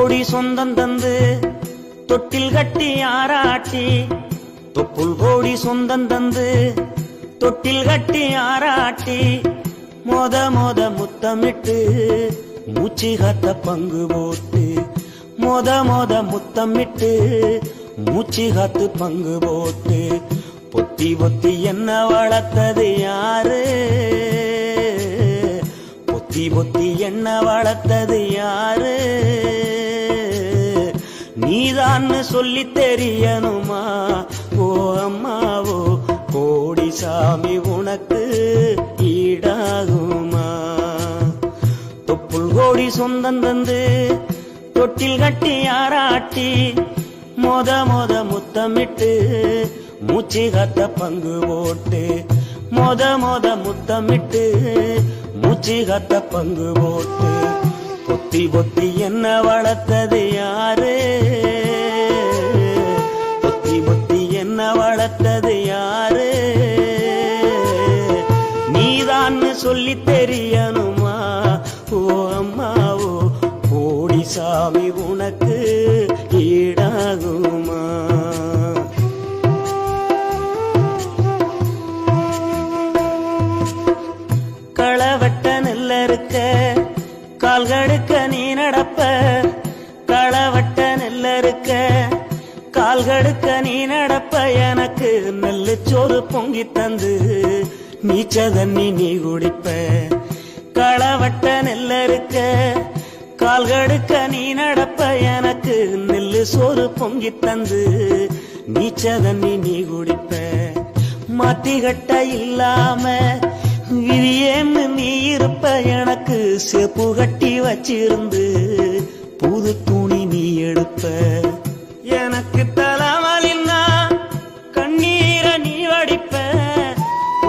கோடி சொந்தம் தந்து தொட்டில் கட்டி ஆராட்டி, தொப்புள் கோடி சொந்தம் தந்து தொட்டில் கட்டி ஆராட்டி, மொத மொத முத்தமிட்டு மூச்சு காத்த பங்கு போட்டு, மொத மொத முத்தமிட்டு மூச்சு காத்து பங்கு போட்டு, பொத்தி பொத்தி என்ன வளர்த்தது யாரு, பொத்தி பொத்தி என்ன வளர்த்தது யாரு, நீதான்னு சொல்லி தெரியணுமா ஓ அம்மாவோ, கோடி சாமி உனக்கு ஈடாகுமா. தொப்புள் கோடி சொந்தம் தந்து தொட்டில் கட்டி ஆராட்டி, மொத மொத முத்தமிட்டு மூச்சு காத்த பங்கு போட்டு, மொத மொத முத்தமிட்டு மூச்சு காத்த பங்கு போட்டு, பொத்தி பொத்தி என்ன வளர்த்தது யாரு, பொத்தி பொத்தி என்ன வளர்த்தது யாரு, நீதான்னு சொல்லி தெரியணுமா ஓ அம்மாவோ, கோடி சாமி உனக்கு ஈடாகுமா. களவட்ட நெல்ல இருக்க கால்கடுக்க நீ நடப்ப, களவட்ட நெல்ல இருக்க கால்கடுக்க நீ நடப்ப, எனக்கு நெல்லு சோறு பொங்கி தந்து நீச்ச தண்ணி நீ குடிப்ப. களவட்ட நெல்ல இருக்க கால்கடுக்க நீ நடப்ப, எனக்கு நெல்லு சோறு பொங்கி தந்து நீச்ச தண்ணி நீ குடிப்ப. மாத்தி கட்ட இல்லாம விதியேன்னு நீ இருப்ப, எனக்கு செப்பு கட்டி வச்சிருந்து புது துணி நீ எடுப்ப. எனக்கு தலைவலின்னா கண்ணீரை நீ வடிப்ப,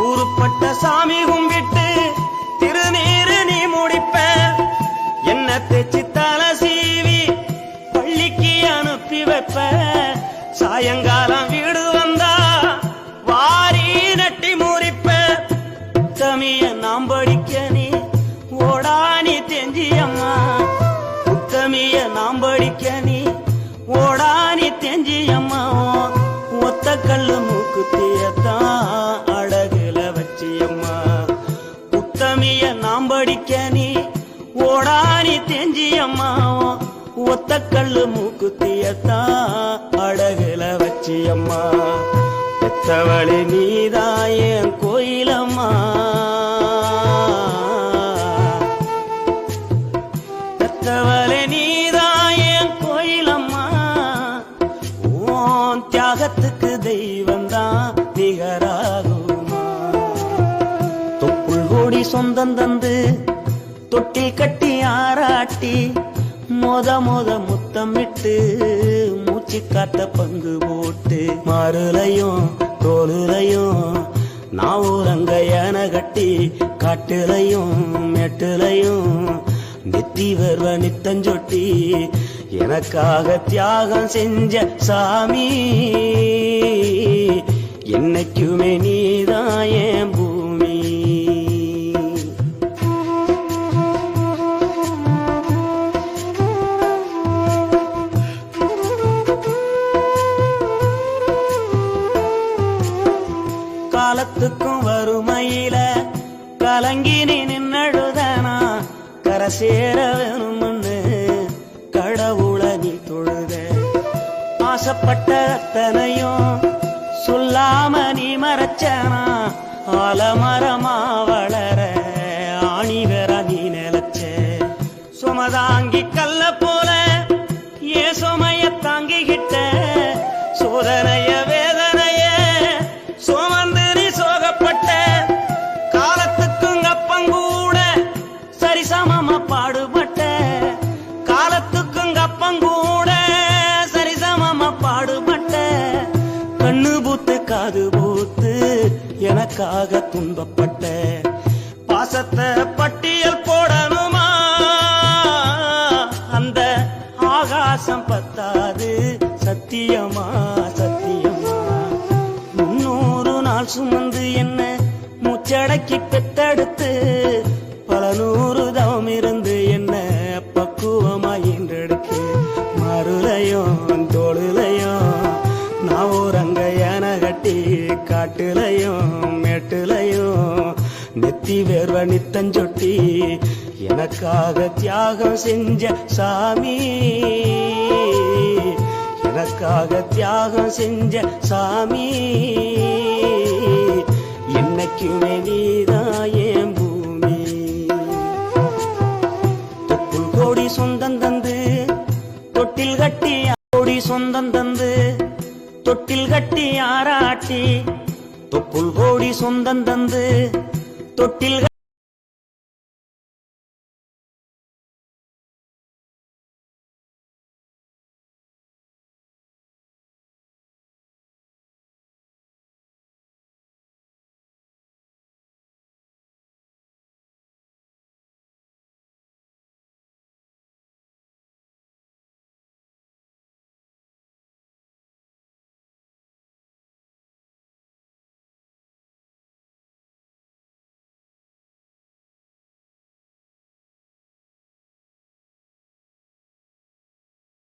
ஊருப்பட்ட சாமி கும்பிட்டு திருநீரு நீ முடிப்ப. என்ன தேச்சு தலை சீவி பள்ளிக்கு அனுப்பி வைப்ப, சாயங்காலம் வீடு வந்தா வாரி நட்டி முறிப்ப. உத்தமிய நாம் படிக்க நீ ஓடானி தெஞ்சியம்மா, உத்தமிய நாம் படிக்க நீ ஓடானி தெஞ்சியம்மா. ஒத்த கல்லு மூக்குத்தியத்தான் அழகுல வச்சியம்மா, உத்தமிய நாம் படிக்க நீ ஓடானி தெஞ்சியம்மா. ஒத்த கல்லு மூக்குத்தியத்தான் அழகுல வச்சியம்மா. பெத்தவளே நீதான் என் கோயிலம்மா, பெத்தவளே நீதான் என் கோயிலம்மா. ஓன் தியாகத்துக்கு தெய்வந்தான் நிகராகுமா. தொப்புள் கோடி சொந்தம் தந்து தொட்டில் கட்டி ஆராட்டி, மொத மொத முத்தமிட்டு மூச்சு காத்த பங்கு போட்டு, மாறுலையும் தோலுலையும் நான் ஊரங்க யானை கட்டி, காட்டுலையும் மெட்டுலையும் நெத்தி வருவ நித்தஞ்சொட்டி, எனக்காக தியாகம் செஞ்ச சாமி என்னைக்குமே நீதான் என் பூமி. காலத்துக்கும் வறுமையில கலங்கி நீ நின்னழுதனா, கரை சேர வேணும்னு கடவுள நீ தொழுத. ஆசைப்பட்ட அத்தனையும் சொல்லாம நீ மறைச்சனா, ஆலமரமா வளர ஆணி வேற நீ நிலச்ச. சுமதாங்கி கல்ல போல ஏ சுமைய தாங்கிக்கிட்ட, சோதனைய வேதனைய சுமந்து நீ சோகப்பட்ட. காலத்துக்கும் அப்பங்கூட சரிசமமா பாடுபட்ட, காலத்துக்கும் அப்பங்கூட சரிசமமா பாடுபட்ட. கண்ணு பூத்து காது பூத்து எனக்காக துன்பப்பட்ட, பாசத்தை பட்டியல் போடணுமா, அந்த ஆகாசம் பத்தாது சத்தியமா சத்தியமா. 300 நாள் சுமந்து என்ன மூச்சடக்கி பெத்தெடுத்து, பல நூறு தவம் இருந்து என்ன பக்குவமாய் என்றெடுக்கு மறுலையும் தோளுலையும் நான் ஓரங்க என கட்டி காட்டுலையும் மேட்டுலையும் நெத்தி வேர்வ நித்தஞ்சொட்டி எனக்காக தியாகம் செஞ்ச சாமி, எனக்காக தியாகம் செஞ்ச சாமி, என்னைக்குமே நீதான் என் பூமி. தொப்புள் கோடி சொந்தம் தந்து தொட்டில் கட்டி கோடி சொந்தம் தந்து தொட்டில் கட்டி ஆராட்டி, தொப்புள் கோடி சொந்தம் தந்து தொட்டில்